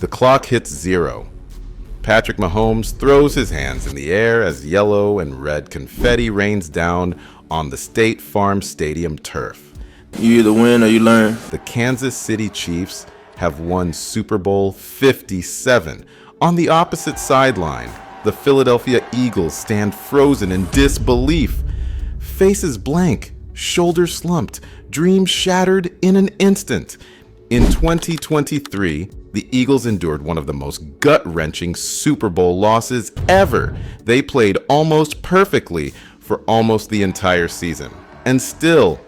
The clock hits 0. Patrick Mahomes throws his hands in the air as yellow and red confetti rains down on the State Farm Stadium turf. You either win or you learn. The Kansas City Chiefs have won Super Bowl 57. On the opposite sideline, the Philadelphia Eagles stand frozen in disbelief. Faces blank, shoulders slumped, dreams shattered in an instant. In 2023, the Eagles endured one of the most gut-wrenching Super Bowl losses ever. They played almost perfectly for almost the entire season. And still,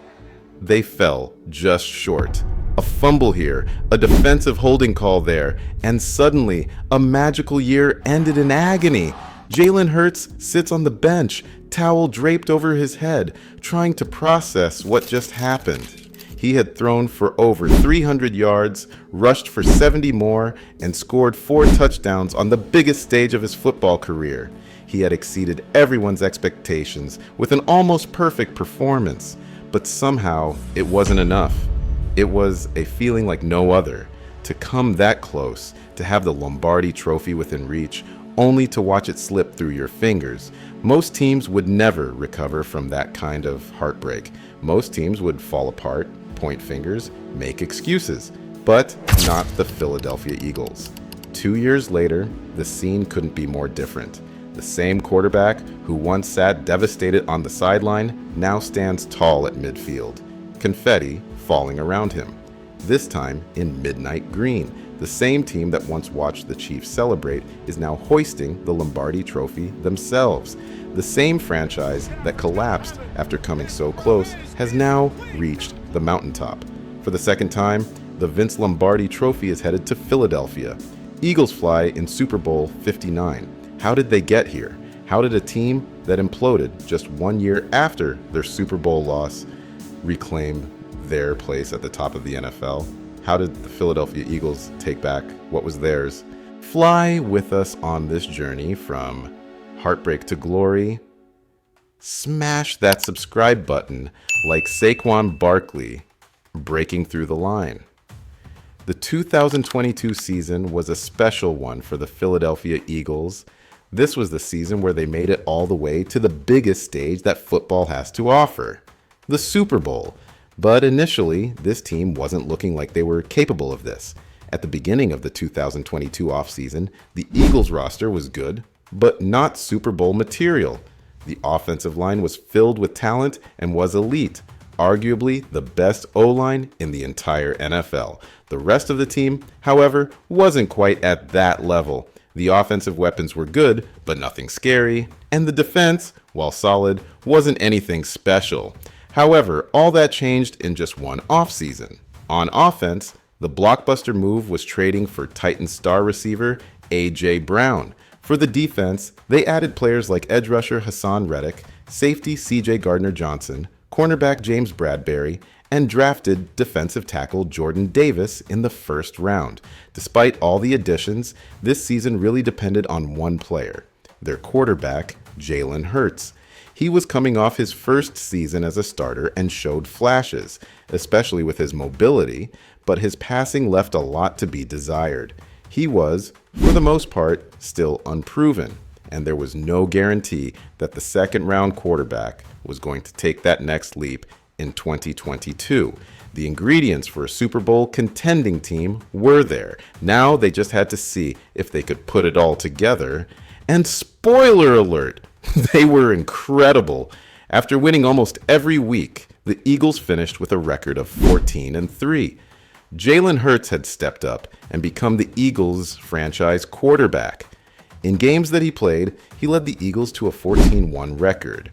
they fell just short. A fumble here, a defensive holding call there, and suddenly, a magical year ended in agony. Jalen Hurts sits on the bench, towel draped over his head, trying to process what just happened. He had thrown for over 300 yards, rushed for 70 more, and scored 4 touchdowns on the biggest stage of his football career. He had exceeded everyone's expectations with an almost perfect performance, but somehow it wasn't enough. It was a feeling like no other, to come that close, to have the Lombardi Trophy within reach, only to watch it slip through your fingers. Most teams would never recover from that kind of heartbreak. Most teams would fall apart, point fingers, make excuses, but not the Philadelphia Eagles. 2 years later, the scene couldn't be more different. The same quarterback who once sat devastated on the sideline now stands tall at midfield, confetti falling around him, this time in midnight green. The same team that once watched the Chiefs celebrate is now hoisting the Lombardi Trophy themselves. The same franchise that collapsed after coming so close has now reached the mountaintop. For the second time, the Vince Lombardi Trophy is headed to Philadelphia. Eagles fly in Super Bowl 59. How did they get here? How did a team that imploded just 1 year after their Super Bowl loss reclaim their place at the top of the NFL? How did the Philadelphia Eagles take back what was theirs? Fly with us on this journey from heartbreak to glory. Smash that subscribe button like Saquon Barkley breaking through the line. The 2022 season was a special one for the Philadelphia Eagles. This was the season where they made it all the way to the biggest stage that football has to offer, the Super Bowl. But initially, this team wasn't looking like they were capable of this. At the beginning of the 2022 offseason, the Eagles roster was good, but not Super Bowl material. The offensive line was filled with talent and was elite, arguably the best O-line in the entire NFL. The rest of the team, however, wasn't quite at that level. The offensive weapons were good, but nothing scary, and the defense, while solid, wasn't anything special. However, all that changed in just one offseason. On offense, the blockbuster move was trading for Titans star receiver A.J. Brown. For the defense, they added players like edge rusher Hassan Reddick, safety C.J. Gardner-Johnson, cornerback James Bradbury, and drafted defensive tackle Jordan Davis in the first round. Despite all the additions, this season really depended on one player, their quarterback, Jalen Hurts. He was coming off his first season as a starter and showed flashes, especially with his mobility, but his passing left a lot to be desired. He was, for the most part, still unproven, and there was no guarantee that the second-round quarterback was going to take that next leap in 2022. The ingredients for a Super Bowl contending team were there. Now they just had to see if they could put it all together. And spoiler alert, they were incredible. After winning almost every week, the Eagles finished with a record of 14-3. Jalen Hurts had stepped up and become the Eagles' franchise quarterback. In games that he played, he led the Eagles to a 14-1 record.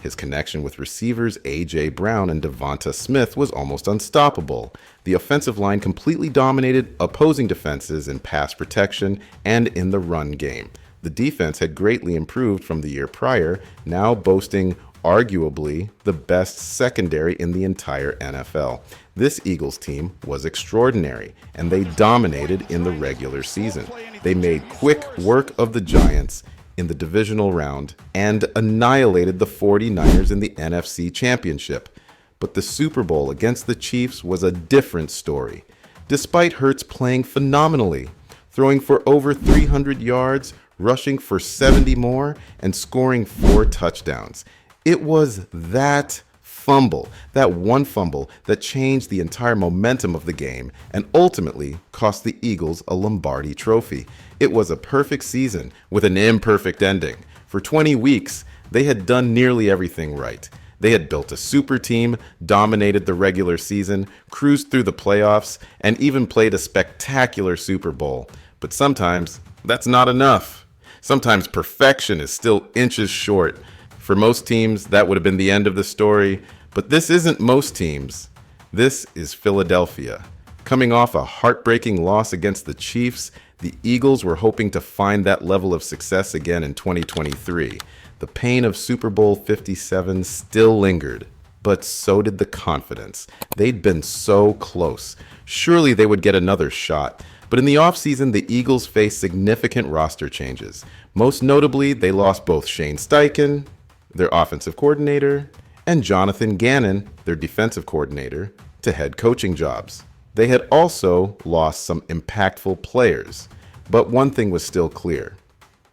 His connection with receivers A.J. Brown and Devonta Smith was almost unstoppable. The offensive line completely dominated opposing defenses in pass protection and in the run game. The defense had greatly improved from the year prior, now boasting arguably the best secondary in the entire NFL. This Eagles team was extraordinary, and they dominated in the regular season. They made quick work of the Giants in the divisional round and annihilated the 49ers in the NFC Championship. But the Super Bowl against the Chiefs was a different story. Despite Hurts playing phenomenally, throwing for over 300 yards, rushing for 70 more, and scoring 4 touchdowns. It was that one fumble that changed the entire momentum of the game and ultimately cost the Eagles a Lombardi trophy. It was a perfect season with an imperfect ending. For 20 weeks, they had done nearly everything right. They had built a super team, dominated the regular season, cruised through the playoffs, and even played a spectacular Super Bowl. But sometimes, that's not enough. Sometimes perfection is still inches short. For most teams, that would have been the end of the story. But this isn't most teams. This is Philadelphia. Coming off a heartbreaking loss against the Chiefs, the Eagles were hoping to find that level of success again in 2023. The pain of Super Bowl 57 still lingered, but so did the confidence. They'd been so close. Surely they would get another shot. But in the offseason, the Eagles faced significant roster changes. Most notably, they lost both Shane Steichen, their offensive coordinator, and Jonathan Gannon, their defensive coordinator, to head coaching jobs. They had also lost some impactful players, but one thing was still clear.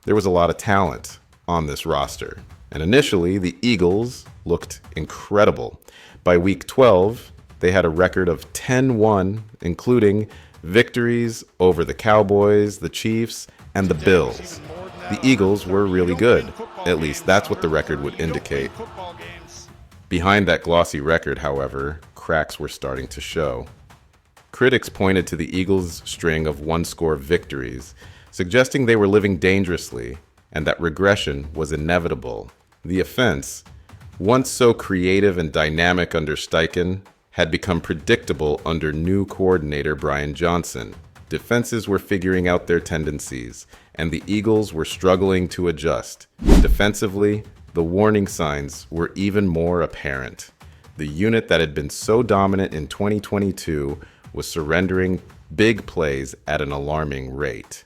There was a lot of talent on this roster, and initially the Eagles looked incredible. By week 12, they had a record of 10-1, including victories over the Cowboys, the Chiefs, and the Bills. The Eagles were really good. At least that's what the record would indicate. Behind that glossy record, however, cracks were starting to show. Critics pointed to the Eagles' string of one-score victories, suggesting they were living dangerously and that regression was inevitable. The offense, once so creative and dynamic under Steichen, had become predictable under new coordinator Brian Johnson. Defenses were figuring out their tendencies, and the Eagles were struggling to adjust. Defensively, the warning signs were even more apparent. The unit that had been so dominant in 2022 was surrendering big plays at an alarming rate.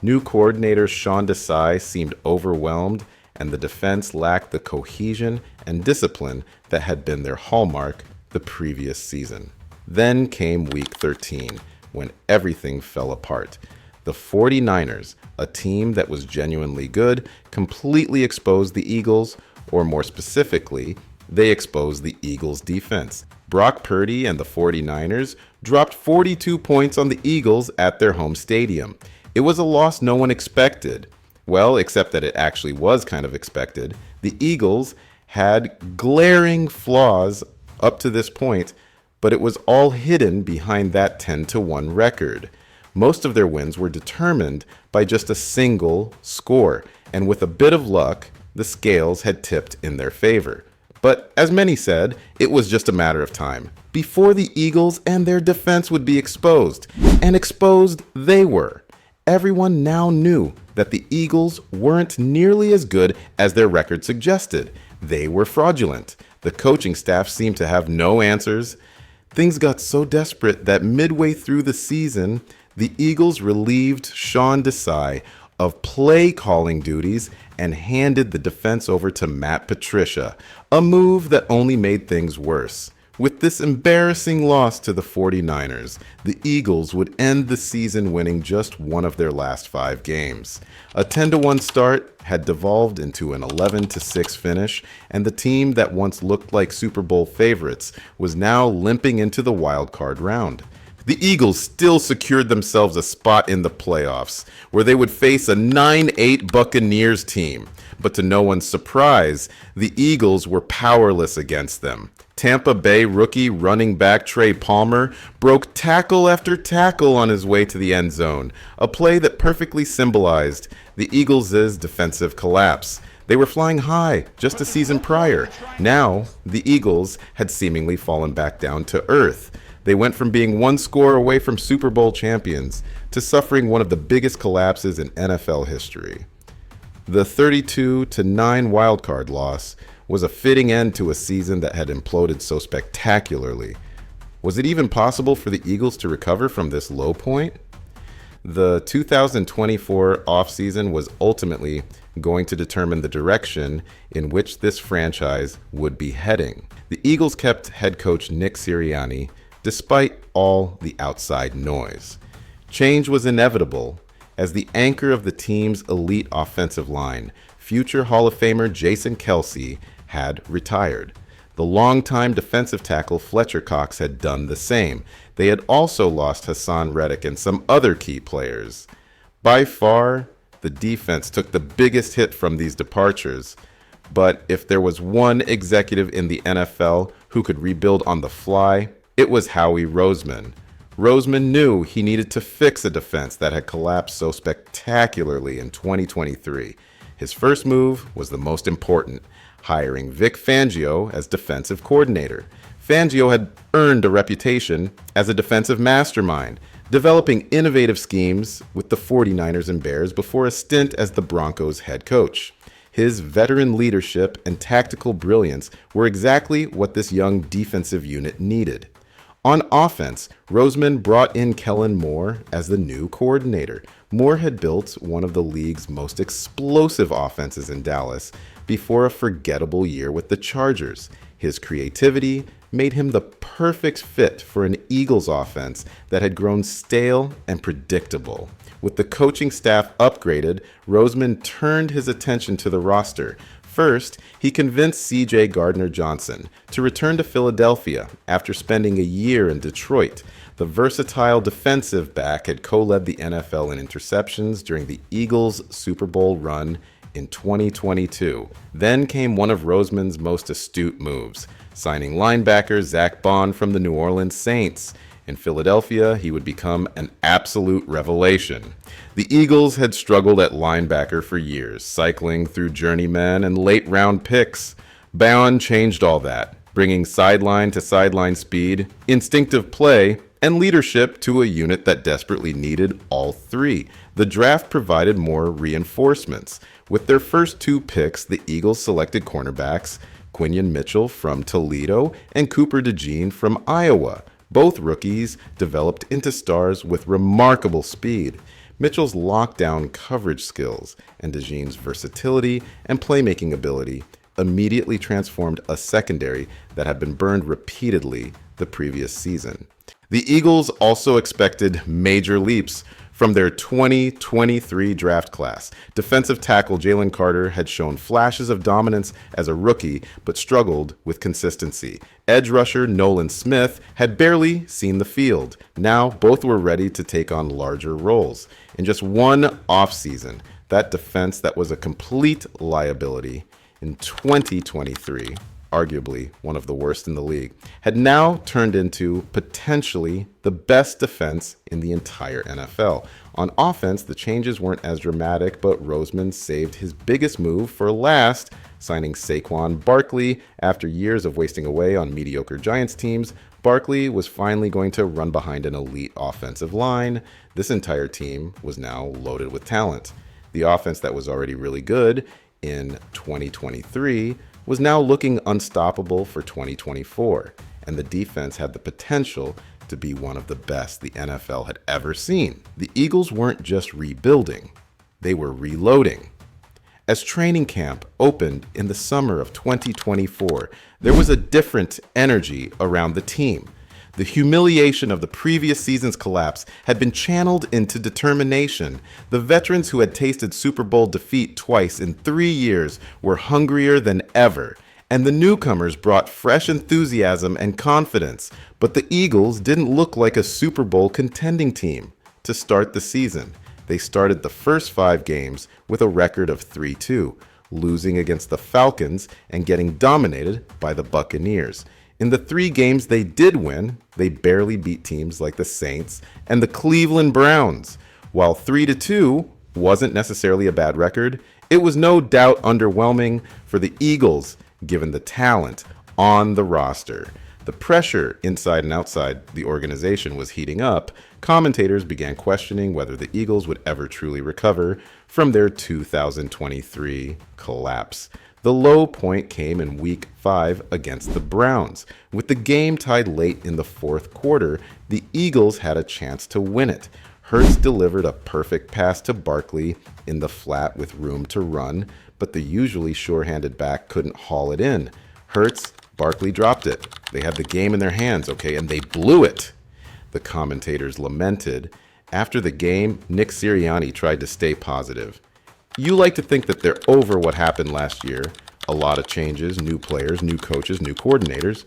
New coordinator Sean Desai seemed overwhelmed, and the defense lacked the cohesion and discipline that had been their hallmark the previous season. Then came week 13, when everything fell apart. The 49ers, a team that was genuinely good, completely exposed the Eagles, or more specifically, they exposed the Eagles' defense. Brock Purdy and the 49ers dropped 42 points on the Eagles at their home stadium. It was a loss no one expected. Well, except that it actually was kind of expected. The Eagles had glaring flaws up to this point, but it was all hidden behind that 10-1 record. Most of their wins were determined by just a single score, and with a bit of luck, the scales had tipped in their favor. But as many said, it was just a matter of time before the Eagles and their defense would be exposed, and exposed they were. Everyone now knew that the Eagles weren't nearly as good as their record suggested. They were fraudulent. The coaching staff seemed to have no answers. Things got so desperate that midway through the season, the Eagles relieved Sean Desai of play calling duties and handed the defense over to Matt Patricia, a move that only made things worse. With this embarrassing loss to the 49ers, the Eagles would end the season winning just one of their last 5 games. A 10-1 start had devolved into an 11-6 finish, and the team that once looked like Super Bowl favorites was now limping into the wild card round. The Eagles still secured themselves a spot in the playoffs, where they would face a 9-8 Buccaneers team. But to no one's surprise, the Eagles were powerless against them. Tampa Bay rookie running back Trey Palmer broke tackle after tackle on his way to the end zone, a play that perfectly symbolized the Eagles' defensive collapse. They were flying high just a season prior. Now, the Eagles had seemingly fallen back down to earth. They went from being one score away from Super Bowl champions to suffering one of the biggest collapses in NFL history. The 32-9 wildcard loss was a fitting end to a season that had imploded so spectacularly. Was it even possible for the Eagles to recover from this low point? The 2024 offseason was ultimately going to determine the direction in which this franchise would be heading. The Eagles kept head coach Nick Sirianni despite all the outside noise. Change was inevitable, as the anchor of the team's elite offensive line. Future Hall of Famer Jason Kelce had retired. The longtime defensive tackle Fletcher Cox had done the same. They had also lost Hassan Reddick and some other key players. By far, the defense took the biggest hit from these departures. But if there was one executive in the NFL who could rebuild on the fly, it was Howie Roseman. Roseman knew he needed to fix a defense that had collapsed so spectacularly in 2023. His first move was the most important, hiring Vic Fangio as defensive coordinator. Fangio had earned a reputation as a defensive mastermind, developing innovative schemes with the 49ers and Bears before a stint as the Broncos head coach. His veteran leadership and tactical brilliance were exactly what this young defensive unit needed. On offense, Roseman brought in Kellen Moore as the new coordinator. Moore had built one of the league's most explosive offenses in Dallas before a forgettable year with the Chargers. His creativity made him the perfect fit for an Eagles offense that had grown stale and predictable. With the coaching staff upgraded, Roseman turned his attention to the roster. First, he convinced C.J. Gardner-Johnson to return to Philadelphia after spending a year in Detroit. The versatile defensive back had co-led the NFL in interceptions during the Eagles' Super Bowl run in 2022. Then came one of Roseman's most astute moves, signing linebacker Zach Bond from the New Orleans Saints. In Philadelphia, he would become an absolute revelation. The Eagles had struggled at linebacker for years, cycling through journeymen and late-round picks. Bond changed all that, bringing sideline-to-sideline speed, instinctive play, and leadership to a unit that desperately needed all three. The draft provided more reinforcements. With their first two picks, the Eagles selected cornerbacks Quinion Mitchell from Toledo and Cooper DeJean from Iowa. Both rookies developed into stars with remarkable speed. Mitchell's lockdown coverage skills and DeJean's versatility and playmaking ability immediately transformed a secondary that had been burned repeatedly the previous season. The Eagles also expected major leaps from their 2023 draft class. Defensive tackle Jalen Carter had shown flashes of dominance as a rookie, but struggled with consistency. Edge rusher Nolan Smith had barely seen the field. Now both were ready to take on larger roles. In just one offseason, that defense that was a complete liability in 2023, arguably one of the worst in the league, had now turned into potentially the best defense in the entire NFL. On offense, the changes weren't as dramatic, but Roseman saved his biggest move for last, signing Saquon Barkley. After years of wasting away on mediocre Giants teams, Barkley was finally going to run behind an elite offensive line. This entire team was now loaded with talent. The offense that was already really good in 2023 was now looking unstoppable for 2024, and the defense had the potential to be one of the best the NFL had ever seen. The Eagles weren't just rebuilding, they were reloading. As training camp opened in the summer of 2024, there was a different energy around the team. The humiliation of the previous season's collapse had been channeled into determination. The veterans who had tasted Super Bowl defeat twice in 3 years were hungrier than ever, and the newcomers brought fresh enthusiasm and confidence. But the Eagles didn't look like a Super Bowl contending team to start the season. They started the first 5 games with a record of 3-2, losing against the Falcons and getting dominated by the Buccaneers. In the 3 games they did win, they barely beat teams like the Saints and the Cleveland Browns. While 3-2 wasn't necessarily a bad record, it was no doubt underwhelming for the Eagles, given the talent on the roster. The pressure inside and outside the organization was heating up. Commentators began questioning whether the Eagles would ever truly recover from their 2023 collapse. The low point came in Week 5 against the Browns. With the game tied late in the fourth quarter, the Eagles had a chance to win it. Hurts delivered a perfect pass to Barkley in the flat with room to run, but the usually sure-handed back couldn't haul it in. Hurts, Barkley dropped it. They had the game in their hands, okay, and they blew it. The commentators lamented, After the game, Nick Sirianni tried to stay positive. You like to think that they're over what happened last year. A lot of changes, new players, new coaches, new coordinators.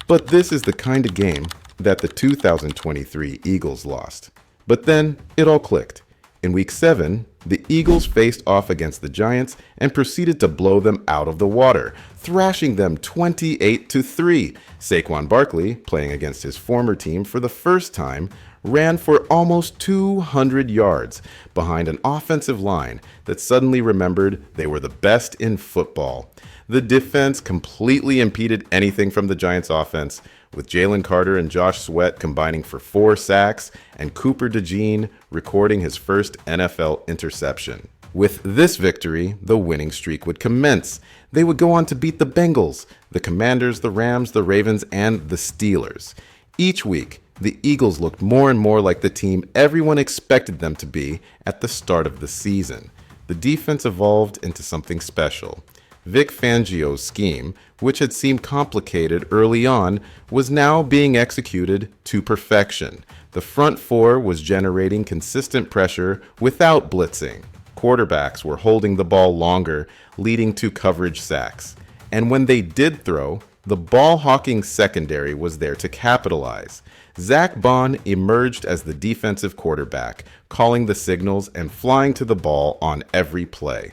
But this is the kind of game that the 2023 Eagles lost. But then it all clicked. In Week 7, the Eagles faced off against the Giants and proceeded to blow them out of the water, thrashing them 28-3. Saquon Barkley, playing against his former team for the first time, ran for almost 200 yards behind an offensive line that suddenly remembered they were the best in football. The defense completely impeded anything from the Giants' offense, with Jalen Carter and Josh Sweat combining for 4 sacks and Cooper DeJean recording his first NFL interception. With this victory, the winning streak would commence. They would go on to beat the Bengals, the Commanders, the Rams, the Ravens, and the Steelers. Each week, the Eagles looked more and more like the team everyone expected them to be at the start of the season. The defense evolved into something special. Vic Fangio's scheme, which had seemed complicated early on, was now being executed to perfection. The front four was generating consistent pressure without blitzing. Quarterbacks were holding the ball longer, leading to coverage sacks. And when they did throw, the ball-hawking secondary was there to capitalize. Zach Bond emerged as the defensive quarterback, calling the signals and flying to the ball on every play.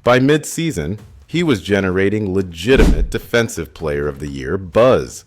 By mid-season, he was generating legitimate Defensive Player of the Year buzz.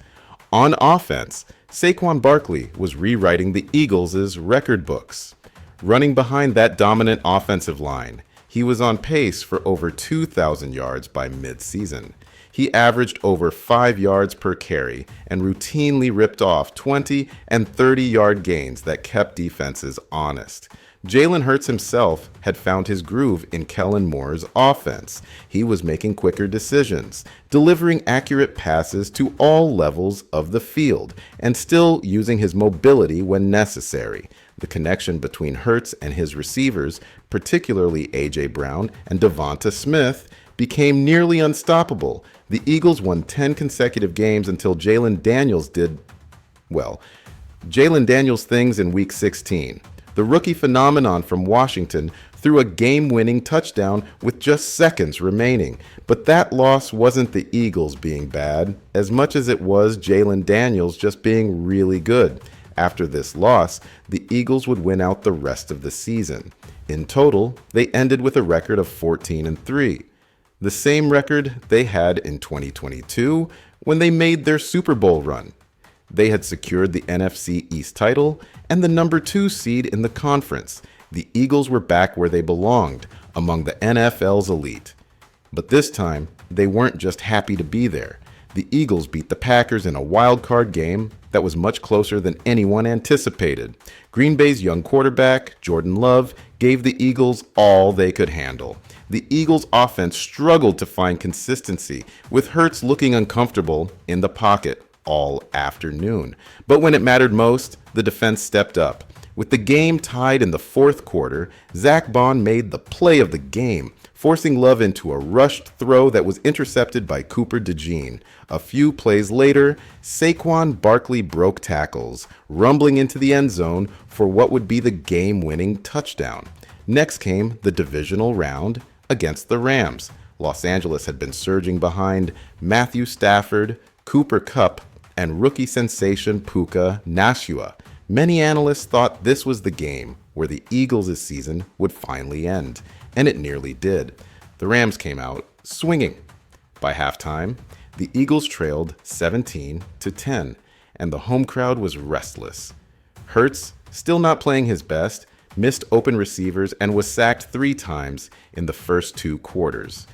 On offense, Saquon Barkley was rewriting the Eagles' record books. Running behind that dominant offensive line, he was on pace for over 2,000 yards by mid-season. He averaged over 5 yards per carry and routinely ripped off 20 and 30-yard gains that kept defenses honest. Jalen Hurts himself had found his groove in Kellen Moore's offense. He was making quicker decisions, delivering accurate passes to all levels of the field, and still using his mobility when necessary. The connection between Hurts and his receivers, particularly A.J. Brown and Devonta Smith, became nearly unstoppable. The Eagles won 10 consecutive games until Jalen Daniels things in Week 16. The rookie phenomenon from Washington threw a game-winning touchdown with just seconds remaining. But that loss wasn't the Eagles being bad, as much as it was Jalen Daniels just being really good. After this loss, the Eagles would win out the rest of the season. In total, they ended with a record of 14-3. The same record they had in 2022 when they made their Super Bowl run. They had secured the NFC East title and the number 2 seed in the conference. The Eagles were back where they belonged, among the NFL's elite. But this time, they weren't just happy to be there. The Eagles beat the Packers in a wild-card game that was much closer than anyone anticipated. Green Bay's young quarterback, Jordan Love, gave the Eagles all they could handle. The Eagles' offense struggled to find consistency, with Hurts looking uncomfortable in the pocket all afternoon. But when it mattered most, the defense stepped up. With the game tied in the fourth quarter, Zach Bond made the play of the game, forcing Love into a rushed throw that was intercepted by Cooper DeJean. A few plays later, Saquon Barkley broke tackles, rumbling into the end zone for what would be the game-winning touchdown. Next came the divisional round against the Rams. Los Angeles had been surging behind Matthew Stafford, Cooper Kupp, and rookie sensation Puka Nacua. Many analysts thought this was the game where the Eagles' season would finally end, and it nearly did. The Rams came out swinging. By halftime, the Eagles trailed 17-10, and the home crowd was restless. Hurts, still not playing his best, missed open receivers and was sacked 3 times in the first 2 quarters.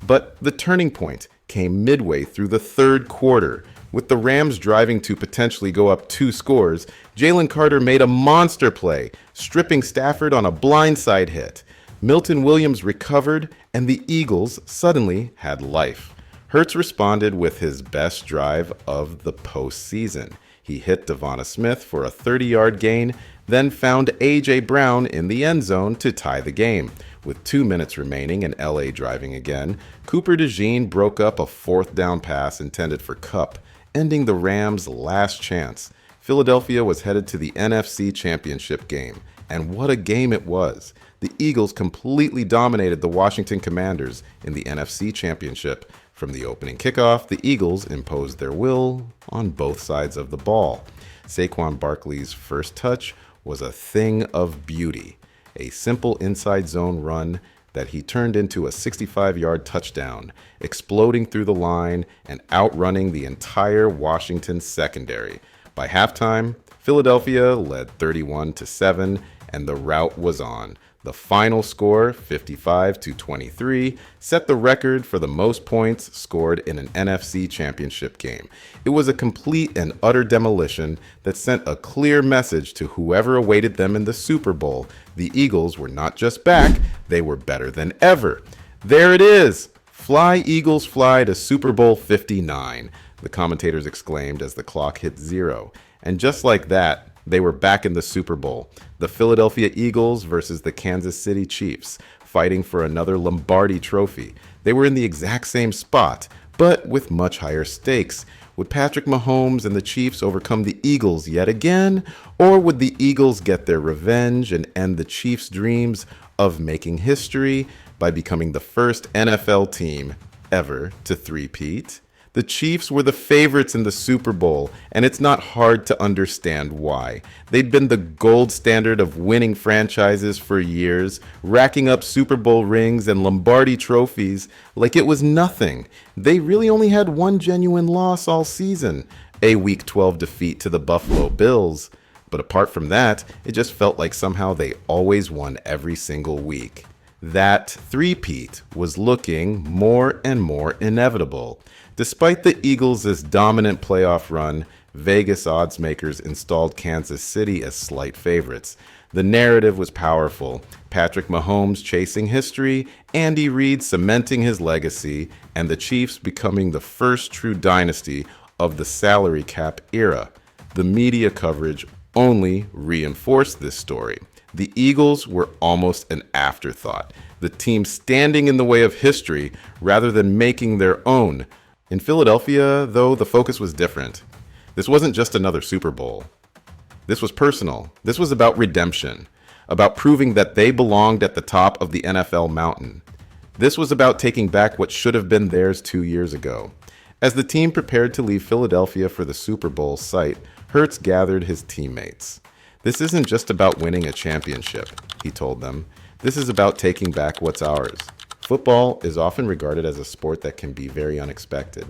But the turning point came midway through the third quarter. With the Rams driving to potentially go up 2 scores, Jalen Carter made a monster play, stripping Stafford on a blindside hit. Milton Williams recovered, and the Eagles suddenly had life. Hurts responded with his best drive of the postseason. He hit Devonta Smith for a 30-yard gain, then found A.J. Brown in the end zone to tie the game. With 2 minutes remaining and LA driving again, Cooper DeJean broke up a 4th down pass intended for Kupp, ending the Rams' last chance. Philadelphia was headed to the NFC Championship game, And what a game it was. The Eagles completely dominated the Washington Commanders in the NFC Championship. From the opening kickoff, the Eagles imposed their will on both sides of the ball. Saquon Barkley's first touch was a thing of beauty, a simple inside zone run that he turned into a 65-yard touchdown, exploding through the line and outrunning the entire Washington secondary. By halftime, Philadelphia led 31-7, and the rout was on. The final score, 55-23, set the record for the most points scored in an NFC championship game. It was a complete and utter demolition that sent a clear message to whoever awaited them in the Super Bowl. The Eagles were not just back, they were better than ever. There it is! Fly, Eagles, fly to Super Bowl 59, the commentators exclaimed as the clock hit 0. And just like that, they were back in the Super Bowl. The Philadelphia Eagles versus the Kansas City Chiefs, fighting for another Lombardi trophy. They were in the exact same spot, but with much higher stakes. Would Patrick Mahomes and the Chiefs overcome the Eagles yet again? Or would the Eagles get their revenge and end the Chiefs' dreams of making history by becoming the first NFL team ever to three-peat? The Chiefs were the favorites in the Super Bowl, and it's not hard to understand why. They'd been the gold standard of winning franchises for years, racking up Super Bowl rings and Lombardi trophies like it was nothing. They really only had one genuine loss all season, a Week 12 defeat to the Buffalo Bills. But apart from that, it just felt like somehow they always won every single week. That three-peat was looking more and more inevitable. Despite the Eagles' dominant playoff run, Vegas odds makers installed Kansas City as slight favorites. The narrative was powerful. Patrick Mahomes chasing history, Andy Reid cementing his legacy, and the Chiefs becoming the first true dynasty of the salary cap era. The media coverage only reinforced this story. The Eagles were almost an afterthought, the team standing in the way of history rather than making their own. In Philadelphia, though, the focus was different. This wasn't just another Super Bowl. This was personal. This was about redemption, about proving that they belonged at the top of the NFL mountain. This was about taking back what should have been theirs 2 years ago. As the team prepared to leave Philadelphia for the Super Bowl site, Hurts gathered his teammates. "This isn't just about winning a championship," he told them. "This is about taking back what's ours." Football is often regarded as a sport that can be very unexpected.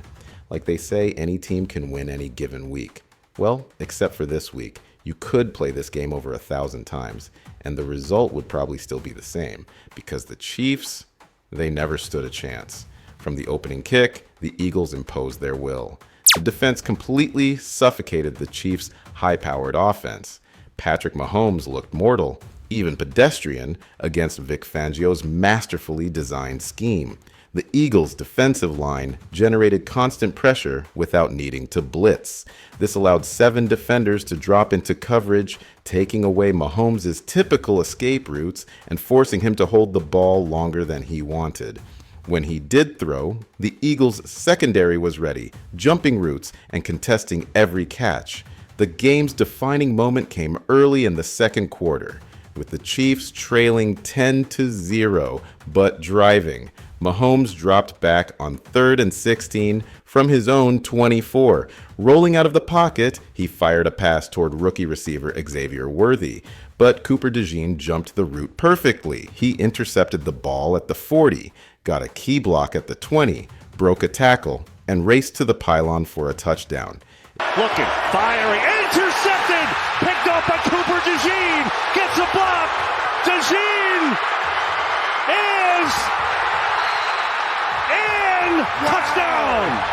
Like they say, any team can win any given week. Well, except for this week. You could play this game over 1,000 times, and the result would probably still be the same, because the Chiefs, they never stood a chance. From the opening kick, the Eagles imposed their will. The defense completely suffocated the Chiefs' high-powered offense. Patrick Mahomes looked mortal, even pedestrian, against Vic Fangio's masterfully designed scheme. The Eagles' defensive line generated constant pressure without needing to blitz. This allowed 7 defenders to drop into coverage, taking away Mahomes' typical escape routes and forcing him to hold the ball longer than he wanted. When he did throw, the Eagles' secondary was ready, jumping routes and contesting every catch. The game's defining moment came early in the second quarter, with the Chiefs trailing 10-0, but driving. Mahomes dropped back on 3rd and 16 from his own 24. Rolling out of the pocket, he fired a pass toward rookie receiver Xavier Worthy, but Cooper DeJean jumped the route perfectly. He intercepted the ball at the 40, got a key block at the 20, broke a tackle, and raced to the pylon for a touchdown. Looking, firing, intercepted, picked up by Cooper DeJean, gets a block, DeJean is in, touchdown!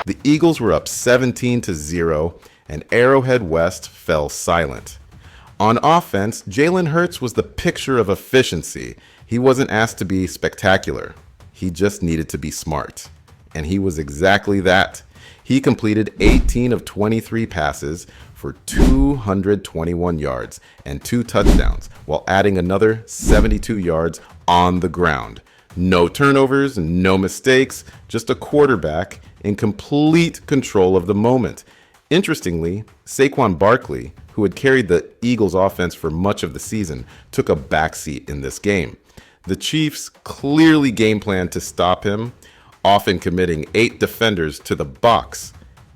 The Eagles were up 17-0, and Arrowhead West fell silent. On offense, Jalen Hurts was the picture of efficiency. He wasn't asked to be spectacular. He just needed to be smart. And he was exactly that. He completed 18 of 23 passes for 221 yards and 2 touchdowns, while adding another 72 yards on the ground. No turnovers, no mistakes, just a quarterback in complete control of the moment. Interestingly, Saquon Barkley, who who had carried the Eagles offense for much of the season, took a backseat in this game. The Chiefs clearly game planned to stop him, often committing 8 defenders to the box.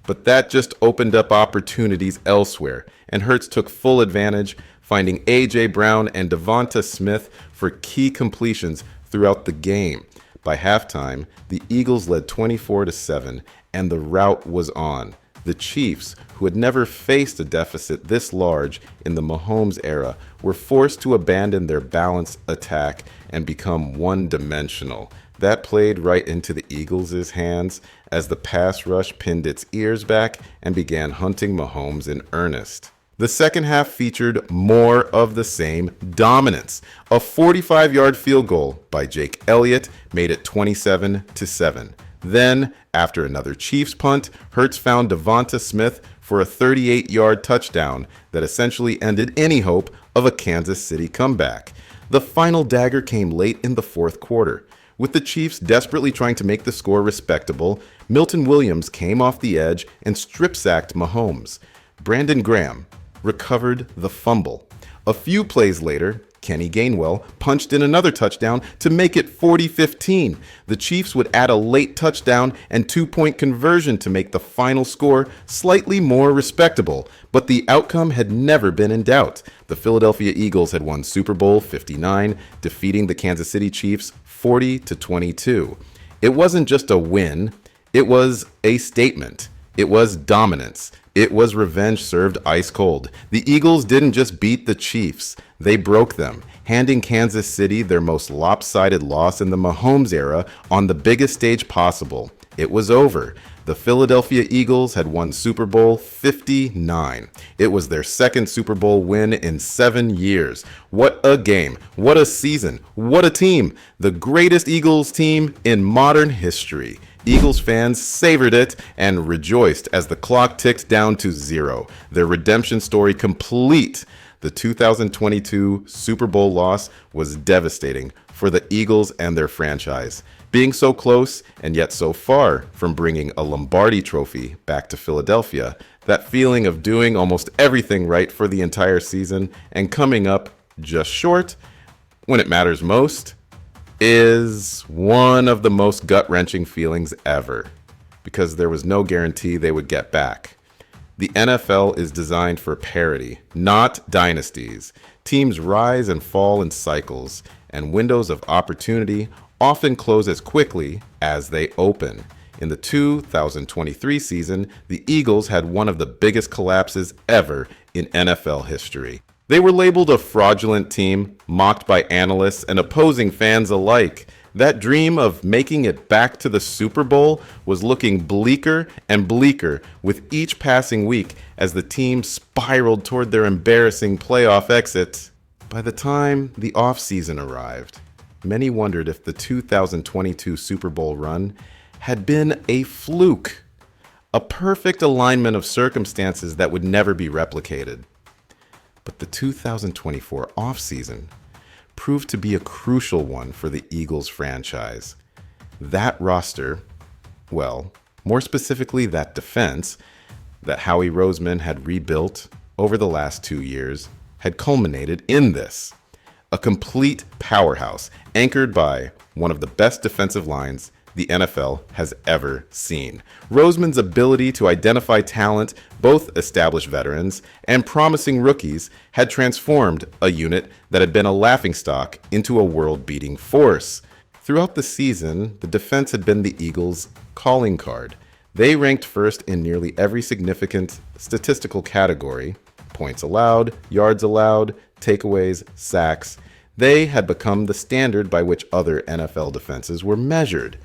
But that just opened up opportunities elsewhere, and Hurts took full advantage, finding A.J. Brown and Devonta Smith for key completions throughout the game. By halftime, the Eagles led 24-7, and the rout was on. The Chiefs, who had never faced a deficit this large in the Mahomes era, were forced to abandon their balanced attack and become one-dimensional. That played right into the Eagles' hands as the pass rush pinned its ears back and began hunting Mahomes in earnest. The second half featured more of the same dominance. A 45-yard field goal by Jake Elliott made it 27-7. Then, after another Chiefs punt, Hurts found Devonta Smith for a 38-yard touchdown that essentially ended any hope of a Kansas City comeback. The final dagger came late in the fourth quarter. With the Chiefs desperately trying to make the score respectable, Milton Williams came off the edge and strip-sacked Mahomes. Brandon Graham recovered the fumble. A few plays later, Kenny Gainwell punched in another touchdown to make it 40-15. The Chiefs would add a late touchdown and 2-point conversion to make the final score slightly more respectable, but the outcome had never been in doubt. The Philadelphia Eagles had won Super Bowl 59, defeating the Kansas City Chiefs 40-22. It wasn't just a win, it was a statement. It was dominance. It was revenge served ice cold. The Eagles didn't just beat the Chiefs, they broke them, handing Kansas City their most lopsided loss in the Mahomes era on the biggest stage possible. It was over. The Philadelphia Eagles had won Super Bowl 59. It was their second Super Bowl win in 7 years. What a game. What a season. What a team. The greatest Eagles team in modern history. Eagles fans savored it and rejoiced as the clock ticked down to 0. Their redemption story complete. The 2022 Super Bowl loss was devastating for the Eagles and their franchise. Being so close and yet so far from bringing a Lombardi trophy back to Philadelphia, that feeling of doing almost everything right for the entire season and coming up just short when it matters most is one of the most gut-wrenching feelings ever, because there was no guarantee they would get back. The NFL is designed for parity, not dynasties. Teams rise and fall in cycles, and windows of opportunity often close as quickly as they open. In the 2023 season, the Eagles had one of the biggest collapses ever in NFL history. They were labeled a fraudulent team, mocked by analysts and opposing fans alike. That dream of making it back to the Super Bowl was looking bleaker and bleaker with each passing week as the team spiraled toward their embarrassing playoff exit. By the time the offseason arrived, many wondered if the 2022 Super Bowl run had been a fluke, a perfect alignment of circumstances that would never be replicated. But the 2024 offseason proved to be a crucial one for the Eagles franchise. That roster, well, more specifically that defense that Howie Roseman had rebuilt over the last 2 years, had culminated in this. A complete powerhouse anchored by one of the best defensive lines the NFL has ever seen. Roseman's ability to identify talent, both established veterans and promising rookies, had transformed a unit that had been a laughingstock into a world-beating force. Throughout the season, the defense had been the Eagles' calling card. They ranked first in nearly every significant statistical category: points allowed, yards allowed, takeaways, sacks. They had become the standard by which other NFL defenses were measured.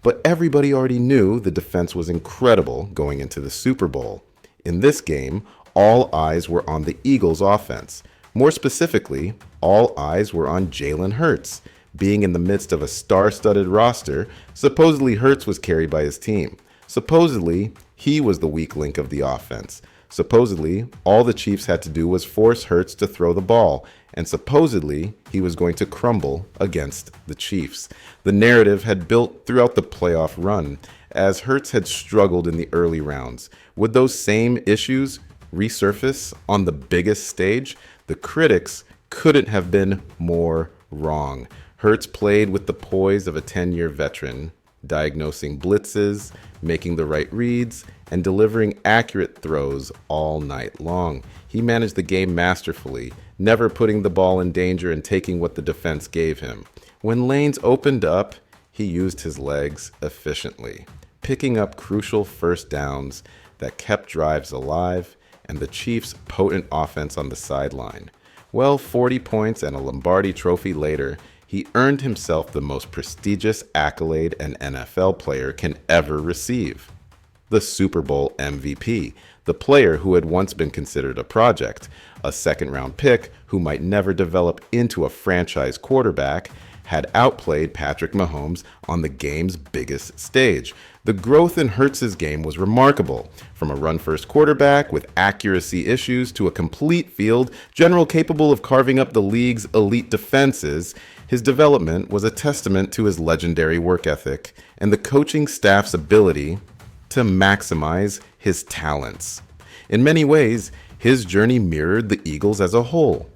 But everybody already knew the defense was incredible going into the Super Bowl. In this game, all eyes were on the Eagles' offense. More specifically, all eyes were on Jalen Hurts. Being in the midst of a star-studded roster, supposedly Hurts was carried by his team. Supposedly, he was the weak link of the offense. Supposedly, all the Chiefs had to do was force Hurts to throw the ball, and supposedly, he was going to crumble against the Chiefs. The narrative had built throughout the playoff run, as Hurts had struggled in the early rounds. Would those same issues resurface on the biggest stage, the critics couldn't have been more wrong. Hurts played with the poise of a 10-year veteran, diagnosing blitzes, making the right reads, and delivering accurate throws all night long. He managed the game masterfully, never putting the ball in danger and taking what the defense gave him. When lanes opened up, he used his legs efficiently, picking up crucial first downs that kept drives alive and the Chiefs' potent offense on the sideline. Well, 40 points and a Lombardi trophy later, he earned himself the most prestigious accolade an NFL player can ever receive: the Super Bowl MVP, the player who had once been considered a project, a second-round pick who might never develop into a franchise quarterback, had outplayed Patrick Mahomes on the game's biggest stage. The growth in Hurts' game was remarkable. From a run-first quarterback with accuracy issues to a complete field general capable of carving up the league's elite defenses, his development was a testament to his legendary work ethic and the coaching staff's ability to maximize his talents. In many ways, his journey mirrored the Eagles as a whole.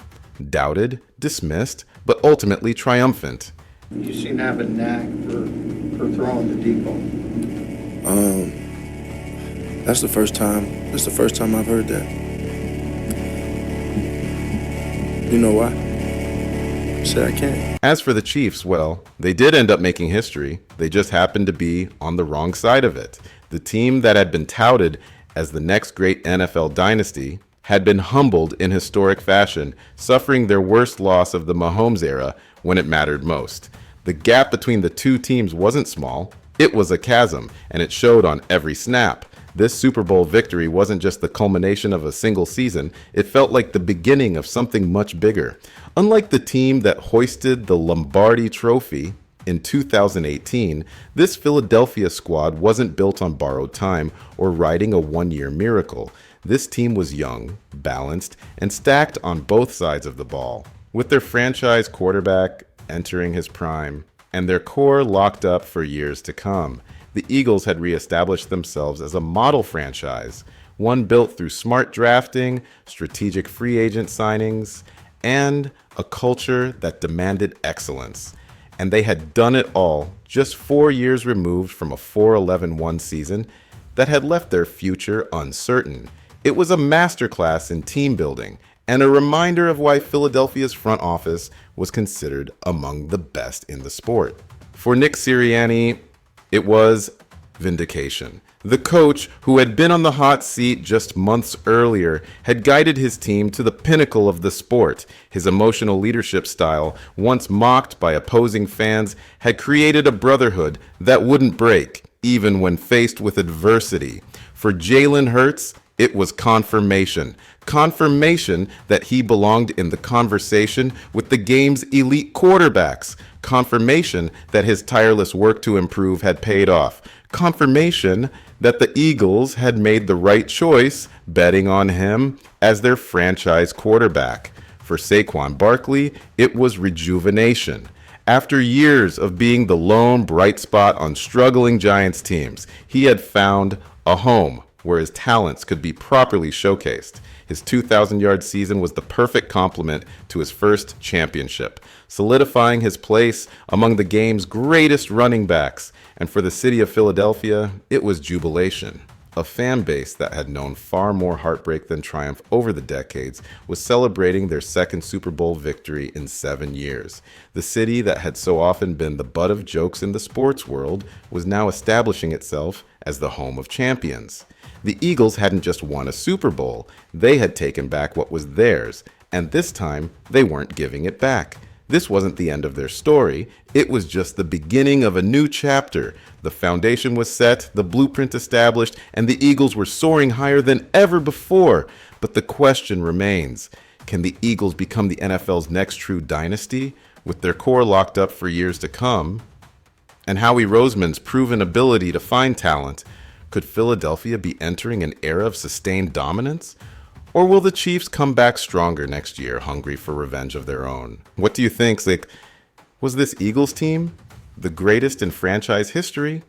Doubted, dismissed, but ultimately triumphant. You seem to have a knack for throwing the deep ball. That's the first time I've heard that. You know why? I said I can't. As for the Chiefs, well, they did end up making history. They just happened to be on the wrong side of it. The team that had been touted as the next great NFL dynasty had been humbled in historic fashion, suffering their worst loss of the Mahomes era when it mattered most. The gap between the two teams wasn't small. It was a chasm, and it showed on every snap. This Super Bowl victory wasn't just the culmination of a single season. It felt like the beginning of something much bigger. Unlike the team that hoisted the Lombardi trophy in 2018, this Philadelphia squad wasn't built on borrowed time or riding a one-year miracle. This team was young, balanced, and stacked on both sides of the ball. With their franchise quarterback entering his prime and their core locked up for years to come, the Eagles had reestablished themselves as a model franchise, one built through smart drafting, strategic free agent signings, and a culture that demanded excellence. And they had done it all just 4 years removed from a 4-11-1 season that had left their future uncertain. It was a masterclass in team building and a reminder of why Philadelphia's front office was considered among the best in the sport. For Nick Sirianni, it was vindication. The coach, who had been on the hot seat just months earlier, had guided his team to the pinnacle of the sport. His emotional leadership style, once mocked by opposing fans, had created a brotherhood that wouldn't break, even when faced with adversity. For Jalen Hurts, it was confirmation. Confirmation that he belonged in the conversation with the game's elite quarterbacks. Confirmation that his tireless work to improve had paid off. Confirmation that the Eagles had made the right choice betting on him as their franchise quarterback. For Saquon Barkley, it was rejuvenation. After years of being the lone bright spot on struggling Giants teams, he had found a home where his talents could be properly showcased. His 2,000-yard season was the perfect complement to his first championship, solidifying his place among the game's greatest running backs. And for the city of Philadelphia, it was jubilation. A fan base that had known far more heartbreak than triumph over the decades was celebrating their second Super Bowl victory in 7 years. The city that had so often been the butt of jokes in the sports world was now establishing itself as the home of champions. The Eagles hadn't just won a Super Bowl, they had taken back what was theirs, and this time they weren't giving it back. This wasn't the end of their story, it was just the beginning of a new chapter. The foundation was set, the blueprint established, and the Eagles were soaring higher than ever before. But the question remains, can the Eagles become the NFL's next true dynasty, with their core locked up for years to come? And Howie Roseman's proven ability to find talent, could Philadelphia be entering an era of sustained dominance? Or will the Chiefs come back stronger next year, hungry for revenge of their own? What do you think? Was this Eagles team the greatest in franchise history?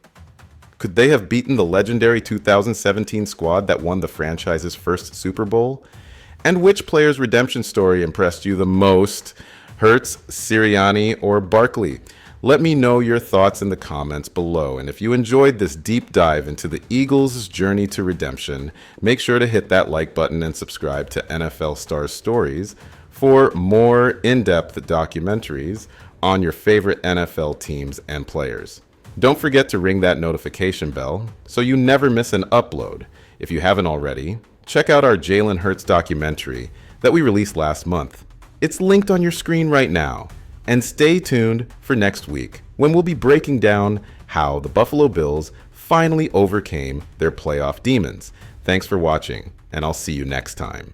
Could they have beaten the legendary 2017 squad that won the franchise's first Super Bowl? And which player's redemption story impressed you the most? Hurts, Sirianni, or Barkley? Let me know your thoughts in the comments below. And if you enjoyed this deep dive into the Eagles' journey to redemption, make sure to hit that like button and subscribe to NFL Stars Stories for more in-depth documentaries on your favorite NFL teams and players. Don't forget to ring that notification bell so you never miss an upload. If you haven't already, check out our Jalen Hurts documentary that we released last month. It's linked on your screen right now. And stay tuned for next week when we'll be breaking down how the Buffalo Bills finally overcame their playoff demons. Thanks for watching, and I'll see you next time.